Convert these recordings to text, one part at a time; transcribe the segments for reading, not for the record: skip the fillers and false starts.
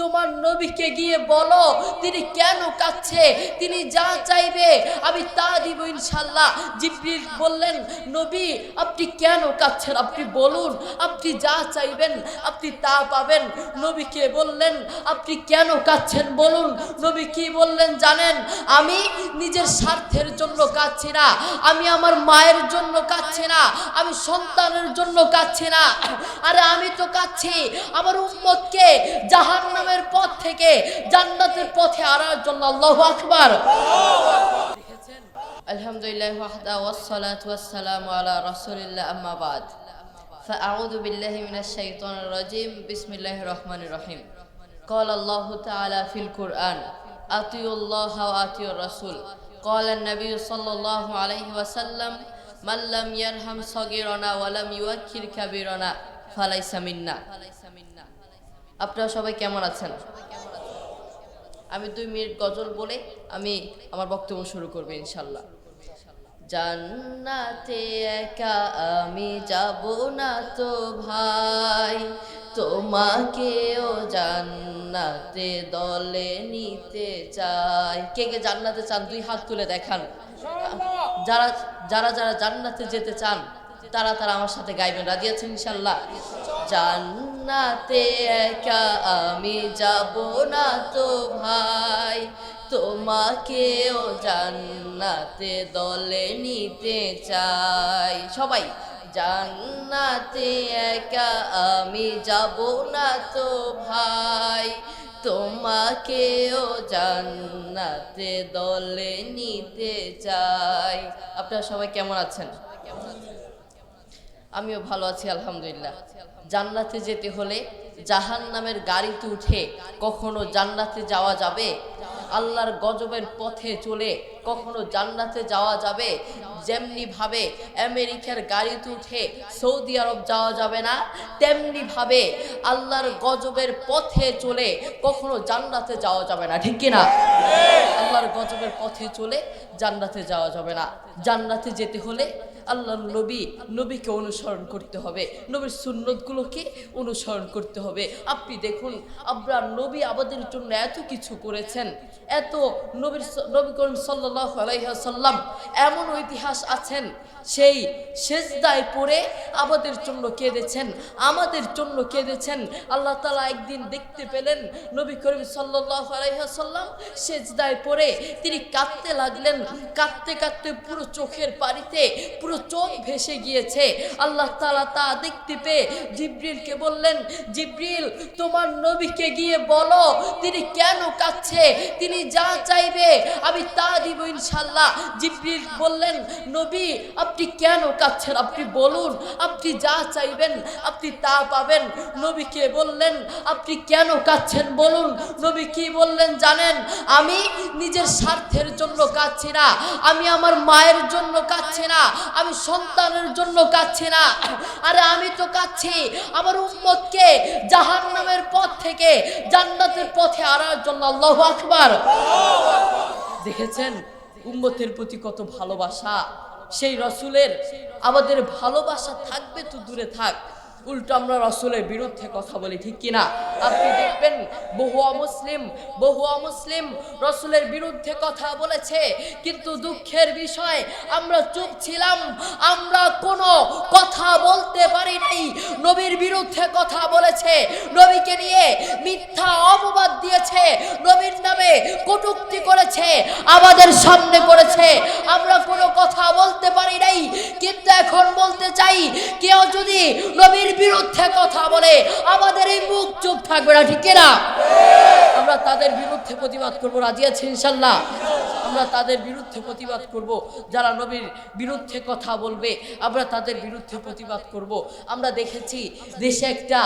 তোমার নবীকে গিয়ে বলো তিনি কেন কাঁদছে, তিনি যা চাইবে আমি তা দিব ইনশাআল্লাহ। জিবরিল বললেন, নবী আপনি কেন কাঁদছেন, আপনি বলুন, আপনি যা চাইবেন আপনি তা পাবেন। নবীকে বললেন, আপনি কেন কাঁদছেন বলুন। নবী কি বললেন জানেন? আমি নিজের স্বার্থের জন্য কাঁদছি না, আমি আমার মায়ের জন্য কাঁদছি না, আমি সন্তানের জন্য কাঁদছি না, আরে আমি তো কাঁদছি আমার উম্মতকে জাহান্নামের পথ থেকে জান্নাতের পথে আনার জন্য। আল্লাহু আকবার। দেখেছেন? আলহামদুলিল্লাহ ওয়াহদা ওয়াসসালাতু ওয়াসসালামু আলা রাসূলিল্লাহ আম্মা বাদ। ফাআউযু বিল্লাহি মিনাশ শাইতানির রাজীম। বিসমিল্লাহির রহমানির রহিম। ক্বালা আল্লাহু তাআলা ফিল কুরআন আতিউল্লাহ ওয়া আতিউর রাসূল। ক্বালা নবী সাল্লাল্লাহু আলাইহি ওয়াসাল্লাম মান লাম ইয়ারহাম সাগীরানা ওয়া লাম ইউআক্কির কাবীরানা ফালাইসা মিন্না। আপনারা সবাই কেমন আছেন? আমি 2 মিনিট গজল বলে আমি আমার বক্তব্য শুরু করব ইনশাআল্লাহ। জান্নাতে একা আমি যাব না তো ভাই, তোমাকেও জান্নাতে দলে নিতে চাই। কে কে জান্নাতে চান 2 হাত তুলে দেখান। যারা যারা যারা জান্নাতে যেতে চান তারা আমার সাথে গাইবেন। রাজি আছেন ইনশাআল্লাহ? জান্নাতে একা আমি যাব না তো ভাই, তোমাকেও জান্নাতে দলে নিতে চাই। সবাই জান্নাতে একা আমি যাব না তো ভাই, তোমাকেও জান্নাতে দলে নিতে চাই। আপনারা সবাই কেমন আছেন? আমিও ভালো আছি আলহামদুলিল্লাহ। জান্নাতে যেতে হলে জাহান্নামের গাড়িতে উঠে কখনো জান্নাতে যাওয়া যাবে? আল্লাহর গজবের পথে চলে কখনো জান্নাতে যাওয়া যাবে? যেমনি ভাবে আমেরিকার গাড়িতে উঠে সৌদি আরব যাওয়া যাবে না, তেমনি ভাবে আল্লাহর গজবের পথে চলে কখনো জান্নাতে যাওয়া যাবে না। ঠিক কিনা? আল্লাহর গজবের পথে চলে জান্নাতে যাওয়া যাবে না। জান্নাতে যেতে হলে আল্লাহর নবীকে অনুসরণ করতে হবে, নবীর সুন্নতগুলোকে অনুসরণ করতে হবে। আপনি দেখুন আপনার নবী আমাদের জন্য এত কিছু করেছেন, এত নবী করিম সাল্লাল্লাহু আলাইহি ওয়াসাল্লাম এমন ইতিহাস আছেন, সেই সেজদায় পড়ে আমাদের জন্য কেঁদেছেন, আমাদের জন্য কেঁদেছেন। আল্লাহ তাআলা একদিন দেখতে পেলেন নবী করিম সাল্লাল্লাহু আলাইহি ওয়াসাল্লাম সেজদায় পড়ে তিনি কাঁদতে লাগলেন। কাঁদতে কাঁদতে পুরো চোখের পানিতে পুরো চোখ ভেসে গিয়েছে। আল্লাহ তাআলা তা দেখতে পেয়ে জিবরিলকে বললেন, জিবরিল তোমার নবীকে গিয়ে বলো তিনি কেন কাঁদছে, তিনি যা চাইবে আমি তা দিব ইনশাআল্লাহ। জিবরিল বললেন, নবী আপনি কেন কাঁদছেন, আপনি বলুন, আপনি যা চাইবেন আপনি তা পাবেন। নবীকে বললেন, আপনি কেন কাঁদছেন বলুন। নবী কি বললেন জানেন? আমি নিজের স্বার্থের জন্য কাঁদছি না, আমি আমার মায়ের জন্য কাঁদছি না, আমি সন্তানের জন্য কাঁদছি না, আরে আমি তো কাঁদছি আমার উম্মতকে জাহান্নামের পথ থেকে জান্নাতের পথে আনার জন্য। আল্লাহু আকবার। দেখেছেন উম্মতের প্রতি কত ভালোবাসা। সেই রাসূলের আমাদের ভালোবাসা থাকবে তো দূরে থাক, উল্টো আমরা রাসূলের বিরুদ্ধে কথা বলি। ঠিক কিনা? আপনি দেখবেন বহু অমুসলিম রাসূলের বিরুদ্ধে কথা বলেছে, কিন্তু দুঃখের বিষয় আমরা চুপ ছিলাম, আমরা কোনো কথা বলতে পারি নাই। নবীর বিরুদ্ধে কথা বলেছে, নবীকে নিয়ে মিথ্যা অপবাদ দিয়েছে, নবীর নামে কটূক্তি করেছে, আমাদের সামনে করেছে, আমরা কোনো কথা বলতে পারি নাই। কিন্তু এখন বলতে চাই, কেউ যদি নবীর বিরুদ্ধে কথা বলে আমাদের এই মুখ চুপ থাকবে না। ঠিক না? আমরা তাদের বিরুদ্ধে প্রতিবাদ করব। রাজি আছি ইনশাআল্লাহ? আমরা তাদের বিরুদ্ধে প্রতিবাদ করব। যারা নবীর বিরুদ্ধে কথা বলবে আমরা তাদের বিরুদ্ধে প্রতিবাদ করব। আমরা দেখেছি দেশে একটা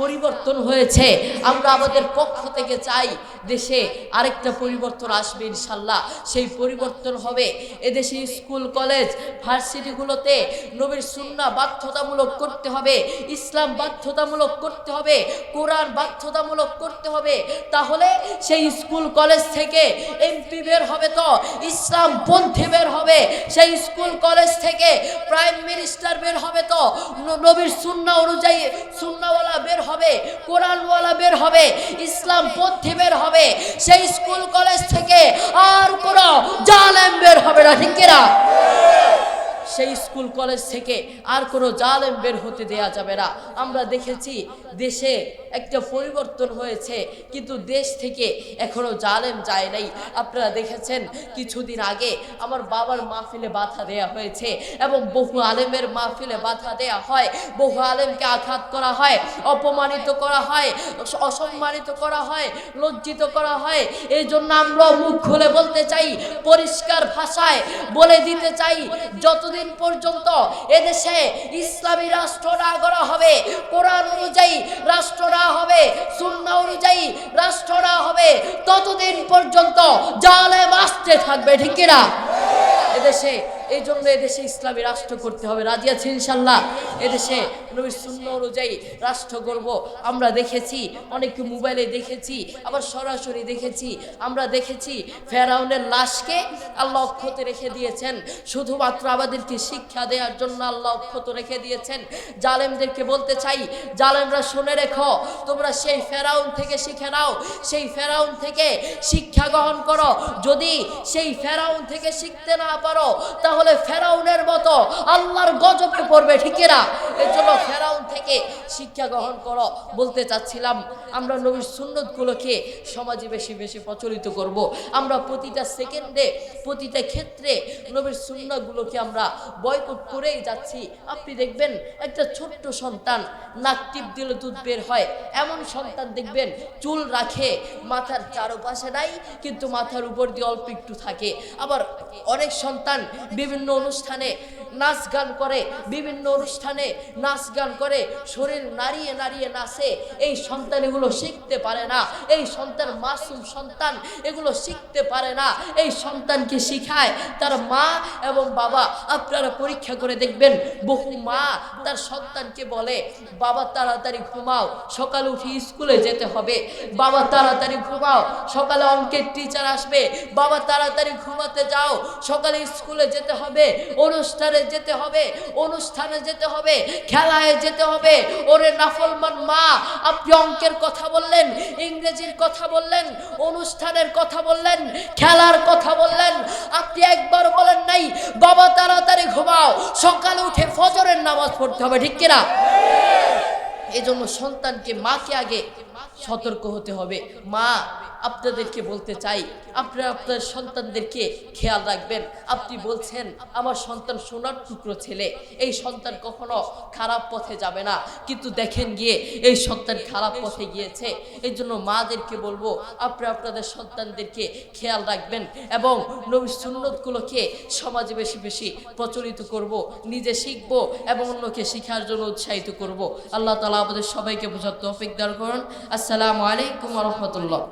পরিবর্তন হয়েছে, আমরা আমাদের পক্ষ থেকে চাই দেশে আরেকটা পরিবর্তন আসবে ইনশাআল্লাহ। সেই পরিবর্তন হবে এদেশে স্কুল কলেজ ভার্সিটিগুলোতে নবীর সুন্নাহ বাধ্যতামূলক করতে হবে, ইসলাম বাধ্যতামূলক করতে হবে, কোরআন বাধ্যতামূলক করতে হবে। তাহলে তাহলে সেই স্কুল কলেজ থেকে এমপি বের হবে, তো ইসলাম পন্থী বের হবে, সেই স্কুল কলেজ থেকে প্রাইম মিনিস্টার বের হবে, তো নবীর সুন্নাহ অনুযায়ী সুন্নাহওয়ালা বের হবে, কোরআনওয়ালা বের হবে, ইসলাম পন্থী বের হবে। সেই স্কুল কলেজ থেকে আর কোনো জালেম বের হবে না, ঠিক কিনা? সেই স্কুল কলেজ থেকে আর কোনো জালেম বের হতে দেয়া যাবে না। আমরা দেখেছি দেশে একটা পরিবর্তন হয়েছে, কিন্তু দেশ থেকে এখনো জালেম যায় নাই। আপনারা দেখেছেন কিছুদিন আগে আমার বাবার মাহফিলে বাধা দেয়া হয়েছে, এবং বহু আলেমের মাহফিলে বাধা দেয়া হয়, বহু আলেমকে আঘাত করা হয়, অপমানিত করা হয়, অসম্মানিত করা হয়, লজ্জিত করা হয়। এই জন্য আমরা মুখ খুলে বলতে চাই, পরিষ্কার ভাষায় বলে দিতে চাই, যতদিন পর্যন্ত এদেশে ইসলামী রাষ্ট্র না গড়া হবে, কোরআন অনুযায়ী রাষ্ট্র না হবে, সুন্নাহ অনুযায়ী রাষ্ট্র না হবে, ততদিন পর্যন্ত জালেম আসতে থাকবে, ঠিক কিনা? এদেশে এই জন্য এদেশে ইসলামী রাষ্ট্র করতে হবে। রাজি আছি ইনশাল্লাহ? এদেশে নবীর সুন্নাহ অনুযায়ী রাষ্ট্র করব। আমরা দেখেছি, অনেকে মোবাইলে দেখেছি, আবার সরাসরি দেখেছি। আমরা দেখেছি ফেরাউনের লাশকে আল্লাহ অক্ষত রেখে দিয়েছেন, শুধুমাত্র আমাদেরকে শিক্ষা দেওয়ার জন্য আল্লাহ অক্ষত রেখে দিয়েছেন। জালেমদেরকে বলতে চাই, জালেমরা শুনে রেখো, তোমরা সেই ফেরাউন থেকে শিখে নাও, সেই ফেরাউন থেকে শিক্ষা গ্রহণ করো। যদি সেই ফেরাউন থেকে শিখতে না পারো, তাহলে ফেরাউনের মতো আল্লাহর গজবে পড়বে, ঠিক না? এর জন্য ফেরাউন থেকে শিক্ষা গ্রহণ করো। বলতে চাচ্ছিলাম, আমরা নবীর সুন্নতগুলোকে সমাজে বেশি বেশি প্রচলিত করব। আমরা প্রতিটা সেকেন্ডে, প্রতিটা ক্ষেত্রে নবীর সুন্নাহগুলোকে আমরা বয়কট করেই যাচ্ছি। আপনি দেখবেন একটা ছোট্ট সন্তান নাক টিপ দিলে দুধ বের হয়, এমন সন্তান দেখবেন চুল রাখে, মাথার চারপাশে নাই, কিন্তু মাথার উপর দিয়ে অল্প একটু থাকে। আবার অনেক সন্তান বিভিন্ন অনুষ্ঠানে নাচ গান করে, বিভিন্ন অনুষ্ঠানে নাচ গান করে, শরীর নাড়িয়ে নাড়িয়ে নাচে। এই সন্তান এগুলো শিখতে পারে না, এই সন্তান মাসুম সন্তান, এগুলো শিখতে পারে না। এই সন্তানকে শিখায় তার মা এবং বাবা। আপনারা পরীক্ষা করে দেখবেন, বহু মা তার সন্তানকে বলে, বাবা তাড়াতাড়ি ঘুমাও, সকালে উঠে স্কুলে যেতে হবে, বাবা তাড়াতাড়ি ঘুমাও, সকালে অঙ্কের টিচার আসবে, বাবা তাড়াতাড়ি ঘুমাতে যাও, সকালে স্কুলে যেতে হবে, অনুষ্ঠানে যেতে হবে, অনুষ্ঠানে যেতে হবে, খেলায় যেতে হবে। ওরে নাফরমান মা, আপনি অঙ্কের কথা বললেন, ইংরেজির কথা বললেন, অনুষ্ঠানের কথা বললেন, খেলার কথা বললেন, আপনি একবার বলেন নাই বাবা তাড়াতাড়ি ঘুমাও, সকালে উঠে ফজরের নামাজ পড়তে হবে, ঠিক কিনা? এই জন্য সন্তানকে, মাকে আগে সতর্ক হতে হবে। মা, আপনাদেরকে বলতে চাই, আপনারা আপনার সন্তানদেরকে খেয়াল রাখবেন। আপনি বলছেন আমার সন্তান সোনার টুকরো ছেলে, এই সন্তান কখনো খারাপ পথে যাবে না, কিন্তু দেখেন গিয়ে এই সন্তান খারাপ পথে গিয়েছে। এই জন্য মাদেরকে বলবো, আপনারা আপনাদের সন্তানদেরকে খেয়াল রাখবেন এবং নবীর সুন্নতগুলোকে সমাজে বেশি বেশি প্রচলিত করব, নিজে শিখবো এবং অন্যকে শিখার জন্য উৎসাহিত করব। আল্লাহ তাআলা আমাদের সবাইকে বোঝার তৌফিক দান করুন। আসসালামু আলাইকুম ওয়া রাহমাতুল্লাহ।